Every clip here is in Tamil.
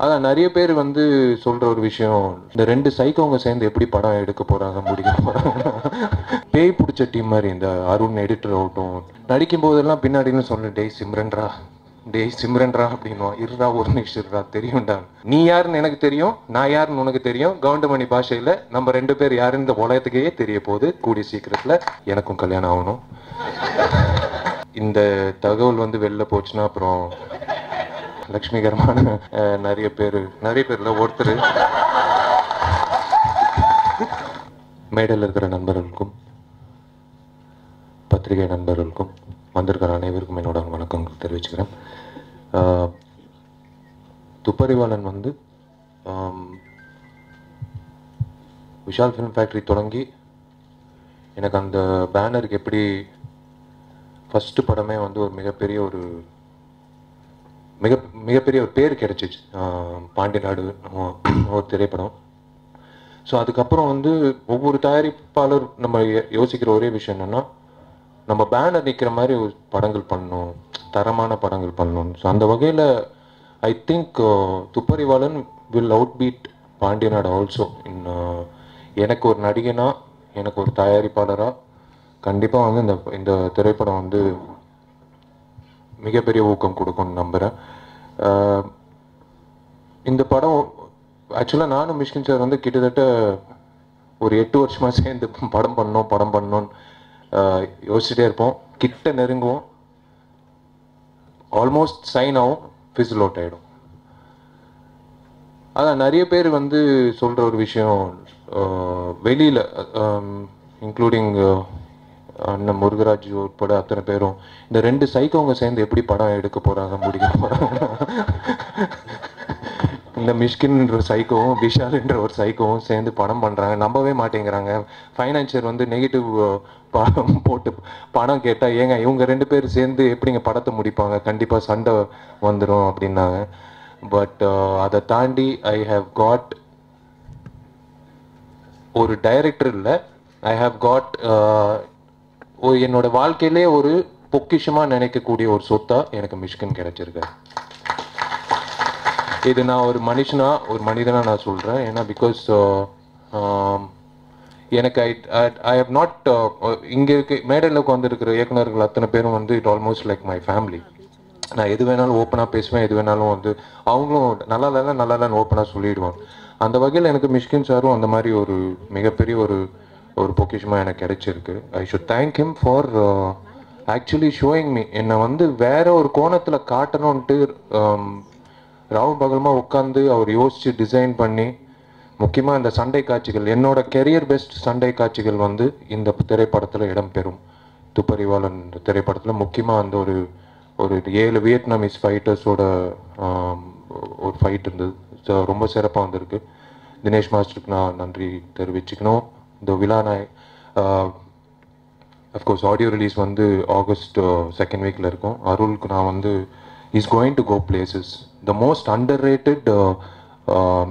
அதான் நிறைய பேர் வந்து சொல்ற ஒரு விஷயம், இந்த ரெண்டு சைக்கோங்க சேர்ந்து எப்படி படம் எடுக்க போறாங்க, முடிக்க போறாங்க. பேய் பிடிச்ச டீம் மாதிரி இந்த அருண் எடிட்டர் ஆகட்டும், நடிக்கும் போதெல்லாம் பின்னாடின்னு சொல்லு, டேய் சிம்ரன்ரா அப்படின்னுவா. இருடா ஒரு நிமிஷம் இருடா, தெரியும்டா. நீ யாருன்னு எனக்கு தெரியும், நான் யாருன்னு உனக்கு தெரியும். கவுண்டமணி பாஷையில நம்ம ரெண்டு பேர் யாருன்னு இந்த உலகத்துக்கே தெரிய போகுது கூடிய சீக்கிரத்துல. எனக்கும் கல்யாணம் ஆகணும். இந்த தகவல் வந்து வெளில போச்சுன்னா அப்புறம் லட்சுமிகரமான நிறைய பேர்ல ஒருத்தர். மேடையில் இருக்கிற நண்பர்களுக்கும் பத்திரிகை நண்பர்களுக்கும் வந்திருக்கிற அனைவருக்கும் என்னோட வணக்கங்கள் தெரிவிச்சுக்கிறேன். துப்பறிவாளன் வந்து விஷால் ஃபிலிம் ஃபேக்ட்ரி தொடங்கி எனக்கு அந்த பேனருக்கு எப்படி ஃபஸ்ட்டு படமே வந்து ஒரு மிகப்பெரிய ஒரு பேர் கிடைச்சிச்சு. பாண்டி நாடு ஒரு திரைப்படம். ஸோ அதுக்கப்புறம் வந்து ஒவ்வொரு தயாரிப்பாளர் நம்ம யோசிக்கிற ஒரே விஷயம் என்னென்னா, நம்ம பேனர் நிற்கிற மாதிரி ஒரு படங்கள் பண்ணணும், தரமான படங்கள் பண்ணணும். ஸோ அந்த வகையில் I think Thupparivaalan will out beat Pandiya Naadu also. எனக்கு ஒரு நடிகனா, எனக்கு ஒரு தயாரிப்பாளராக கண்டிப்பாக வந்து இந்த திரைப்படம் வந்து மிகப்பெரிய ஊக்கம் கொடுக்கும்னு நம்புகிறேன். இந்த படம் ஆக்சுவலாக நானும் மிஷ்கின் சார் வந்து கிட்டத்தட்ட ஒரு 8 வருஷமாக சேர்ந்து படம் பண்ணணும்னு யோசிச்சுட்டே இருப்போம். கிட்ட நெருங்குவோம், ஆல்மோஸ்ட் சைன் ஆகும், ஃபிசில் அவுட் ஆகிடும். அதான் நிறைய பேர் வந்து சொல்கிற ஒரு விஷயம், வெளியில் இன்க்ளூடிங் அண்ணன் முருகராஜ் உட்பட அத்தனை பேரும் இந்த ரெண்டு சைக்கோங்க சேர்ந்து எப்படி படம் எடுக்க போகிறாங்க, முடிக்க போகிறாங்க. இந்த மிஷ்கின்ற சைக்கோவும் விஷால்ன்ற ஒரு சைக்கோவும் சேர்ந்து படம் பண்ணுறாங்க, நம்பவே மாட்டேங்கிறாங்க. ஃபைனான்சியர் வந்து நெகட்டிவ் போட்டு பணம் கேட்டால், ஏங்க இவங்க ரெண்டு பேர் சேர்ந்து எப்படிங்க படத்தை முடிப்பாங்க, கண்டிப்பாக சண்டை வந்துடும் அப்படின்னாங்க. பட் அதை தாண்டி ஐ ஹவ் காட் ஒரு டைரக்டர் இல்லை, ஐ ஹவ் காட் என்னோட வாழ்க்கையிலே ஒரு பொக்கிஷமாக நினைக்கக்கூடிய ஒரு சொத்தா எனக்கு மிஷ்கின் கிடைச்சிருக்காரு. இது நான் ஒரு மனிதனா நான் சொல்கிறேன். ஏன்னா பிகாஸ் எனக்கு ஐ ஹவ் நாட் இங்கே இருக்க மேடையில் உட்காந்துருக்கிற இயக்குநர்கள் அத்தனை பேரும் வந்து it almost like my family. நான் எது வேணாலும் ஓப்பனாக பேசுவேன், எது வேணாலும் வந்து அவங்களும் நல்லா இல்லைன்னு ஓப்பனாக சொல்லிடுவாங்க. அந்த வகையில் எனக்கு மிஷ்கின் சாரும் அந்த மாதிரி ஒரு மிகப்பெரிய ஒரு பொக்கிஷமாக எனக்கு கிடைச்சிருக்கு. ஐ should thank him for actually showing me. என்னை வந்து வேற ஒரு கோணத்தில் காட்டணுன்ட்டு ராவு பகலமாக உட்காந்து அவர் யோசித்து டிசைன் பண்ணி, முக்கியமாக இந்த சண்டை காட்சிகள், என்னோட கெரியர் பெஸ்ட் சண்டை காட்சிகள் வந்து இந்த திரைப்படத்தில் இடம்பெறும். துப்பறிவாளன் திரைப்படத்தில் முக்கியமாக அந்த ஒரு 7 வியட்நாமீஸ் ஃபைட்டர்ஸோட ஒரு ஃபைட் இருந்தது. ஸோ ரொம்ப சிறப்பாக வந்திருக்கு. தினேஷ் மாஸ்டருக்கு நான் நன்றி தெரிவிச்சுக்கணும். இந்த விழா நான் அஃப்கோர்ஸ் ஆடியோ ரிலீஸ் வந்து ஆகஸ்ட் 2nd வீக்கில் இருக்கும். அருளுக்கு நான் வந்து is going to go places. The most underrated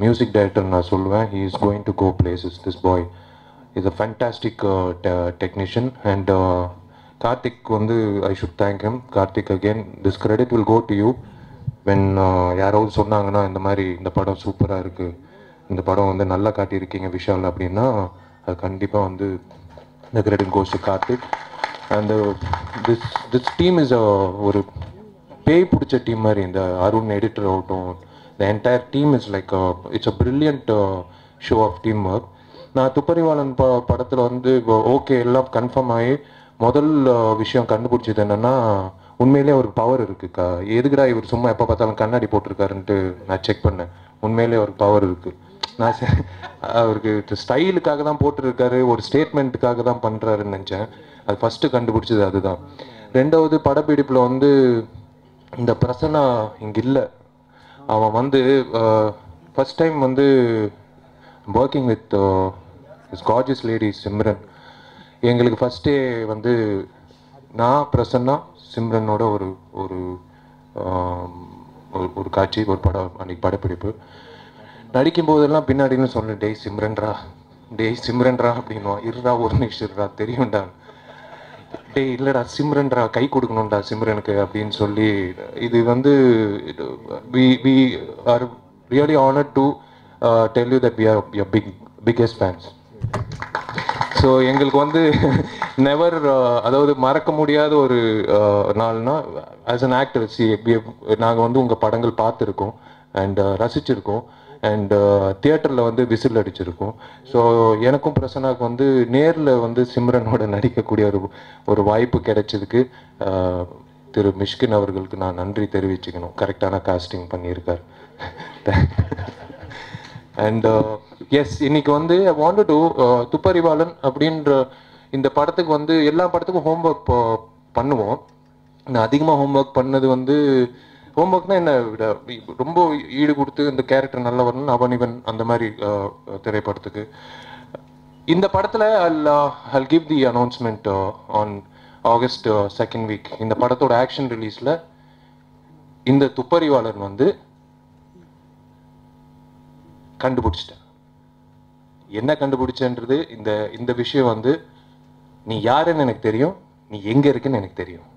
music director நான் சொல்லுவேன். He is going to go places. This boy is a fantastic technician. And Karthik வந்து I should thank him. Karthik again this credit will go to you. When யாராவது சொன்னாங்கன்னா இந்த மாதிரி இந்த படம் சூப்பராக இருக்குது, இந்த படம் வந்து நல்லா காட்டியிருக்கீங்க விஷால் அப்படின்னா, அது கண்டிப்பாக வந்து இந்த credit goes to Karthik. And this team is ஒரு பேய் பிடிச்ச டீம் மாதிரி. இந்த அருண் எடிட்டர் ஆகட்டும், the entire team is like it's a brilliant show of team work. நான் துப்பறிவாளன் படத்தில் வந்து ஓகே எல்லாம் கன்ஃபார்ம் ஆகி முதல் விஷயம் கண்டுபிடிச்சது என்னென்னா, உண்மையிலே அவருக்கு பவர் இருக்குது. எதுக்குடா இவர் சும்மா எப்போ பார்த்தாலும் கண்ணாடி போட்டிருக்காருன்ட்டு நான் செக் பண்ணேன். உண்மையிலே அவருக்கு பவர் இருக்குது. நான் அவருக்கு ஸ்டைலுக்காக தான் போட்டிருக்காரு, ஒரு ஸ்டேட்மெண்ட்டுக்காக தான் பண்ணுறாருன்னு நினச்சேன். அது ஃபஸ்ட்டு கண்டுபிடிச்சது அதுதான். ரெண்டாவது படப்பிடிப்பில் வந்து இந்த பிரசன்னா இங்கே இல்லை. அவன் வந்து ஃபஸ்ட் டைம் வந்து working with is gorgeous lady Simran. எங்களுக்கு ஃபஸ்ட்டே வந்து நான் பிரசன்னா சிம்ரனோட ஒரு ஒரு ஒரு காட்சி, ஒரு படம், அன்றைக்கி படப்பிடிப்பு நடிக்கும் போதெல்லாம் பின்னாடின்னு சொன்னேன், டேய் சிம்ரன்ரா அப்படின்னுவான். இருடா ஒரு நிமிஷம் இருடா, தெரியும்டா. டேய் இல்லைடா சிம்ரன்ரா, கை கொடுக்கணும்டா சிம்ரனுக்கு அப்படின்னு சொல்லி. இது வந்து we are really honoured to tell you that we are your biggest fans. So எங்களுக்கு வந்து நெவர் அதாவது மறக்க முடியாத ஒரு நாள்னா ஆஸ் அன் ஆக்டர் நாங்கள் வந்து உங்கள் படங்கள் பார்த்துருக்கோம் அண்ட் ரசிச்சிருக்கோம் அண்ட் தியேட்டரில் வந்து விசில் அடிச்சிருக்கோம். ஸோ எனக்கும் பிரசன்னாவுக்கு வந்து நேரில் வந்து சிம்ரனோட நடிக்கக்கூடிய ஒரு வாய்ப்பு கிடைச்சதுக்கு திரு மிஷ்கின் அவர்களுக்கு நான் நன்றி தெரிவிச்சுக்கணும். கரெக்டான காஸ்டிங் பண்ணியிருக்கார். அண்ட் எஸ், இன்னைக்கு வந்து ஐ வாண்டட் டு துப்பறிவாளன் அப்படின்ற இந்த படத்துக்கு வந்து எல்லா படத்துக்கும் ஹோம்ஒர்க் பண்ணுவோம். நான் அதிகமாக ஹோம்ஒர்க் பண்ணது வந்து ஹோம்ஒர்க்னா என்ன விட ரொம்ப ஈடு கொடுத்து இந்த கேரக்டர் நல்லா வரணும் அவனிவன் அந்த மாதிரி திரைப்படத்துக்கு. இந்த படத்தில் I'll give the announcement on August 2nd week. இந்த படத்தோட ஆக்ஷன் ரிலீஸில் இந்த துப்பறிவாளன் வந்து கண்டுபிடிச்சிட்டேன். என்ன கண்டுபிடிச்சன்றது இந்த விஷயம் வந்து நீ யாருன்னு எனக்கு தெரியும், நீ எங்கே இருக்குன்னு எனக்கு தெரியும்.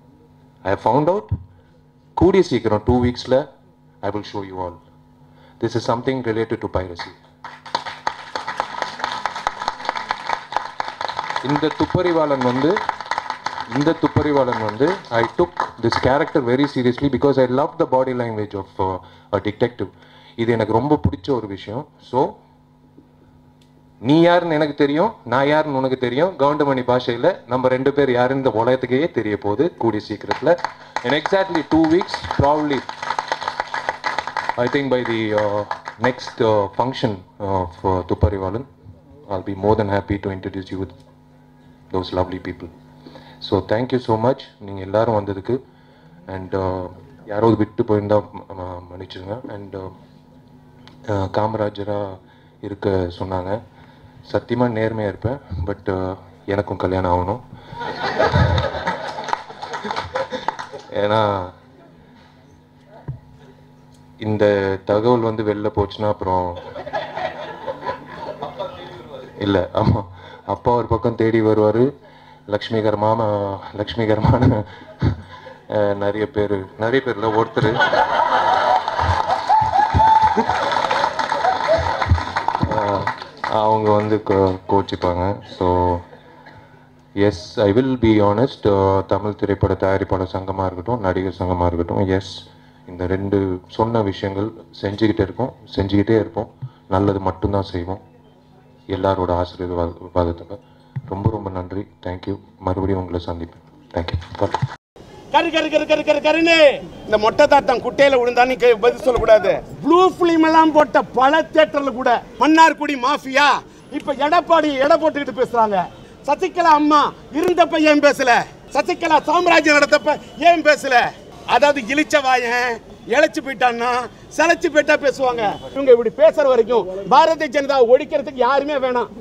I have found out. கூடிய சீக்கிரம் 2 weeksல I will show you all. This is something related to piracy. இந்த துப்பறிவாளன் வந்து I took this character very seriously because I love the body language of a detective. இது எனக்கு ரொம்ப பிடிச்ச ஒரு விஷயம். ஸோ நீ யாருன்னு எனக்கு தெரியும், நான் யாருன்னு உனக்கு தெரியும். கவுண்டமணி பாஷையில் நம்ம 2 பேர் யாருன்னு இந்த உலகத்துக்கே தெரிய போகுது கூடிய சீக்கிரத்தில். In exactly 2 weeks, probably, I think by the next function of Tupparivalan, I'll be more than happy to introduce you with those lovely people. So thank you so much. நீங்கள் எல்லாரும் வந்ததுக்கு அண்ட் யாராவது விட்டு போயிருந்தால் மன்னிச்சுங்க. அண்ட் காமராஜராக இருக்க சொன்னாங்க. சத்தியமாக நேர்மையாக இருப்பேன், பட் எனக்கும் கல்யாணம் ஆகணும். ஏன்னா இந்த தகவல் வந்து வெளில போச்சுன்னா அப்புறம் இல்லை. ஆமாம், அப்பா ஒரு பக்கம் தேடி வருவார், லக்ஷ்மிகரமான நிறைய பேரில் ஒருத்தர் அவங்க வந்து கோச்சிப்பாங்க. So yes, I will be honest. Tamil திரைப்பட தயாரிப்பாளர் சங்கமாக இருக்கட்டும், நடிகர் சங்கமாக இருக்கட்டும், எஸ், இந்த 2 சொன்ன விஷயங்கள் செஞ்சுக்கிட்டே இருப்போம். நல்லது மட்டும்தான் செய்வோம். எல்லாரோட ஆசீர்வாதத்துக்கு ரொம்ப ரொம்ப நன்றி. தேங்க்யூ. மறுபடியும் உங்களை சந்திப்பேன். தேங்க்யூ. கருன்னு இந்த மொட்டை தாத்தம் குட்டையில விழுந்தான்னு பதில் சொல்லக்கூடாது. ப்ளூ பிலிம் எல்லாம் போட்ட பல தியேட்டர்ல கூட மன்னார்குடி மாஃபியா இப்ப எடை போட்டுக்கிட்டு பேசுறாங்க. சசிகலா அம்மா இருந்தப்ப ஏன் பேசல? சசிகலா சாம்ராஜ்யம் நடத்தப்ப ஏன் பேசல? அதாவது இழிச்ச வாயன் இழைச்சு போயிட்டான்னா சளைச்சு போயிட்டா பேசுவாங்க. இவங்க இப்படி பேசுற வரைக்கும் பாரதிய ஜனதா ஒழிக்கிறதுக்கு யாருமே வேணாம்.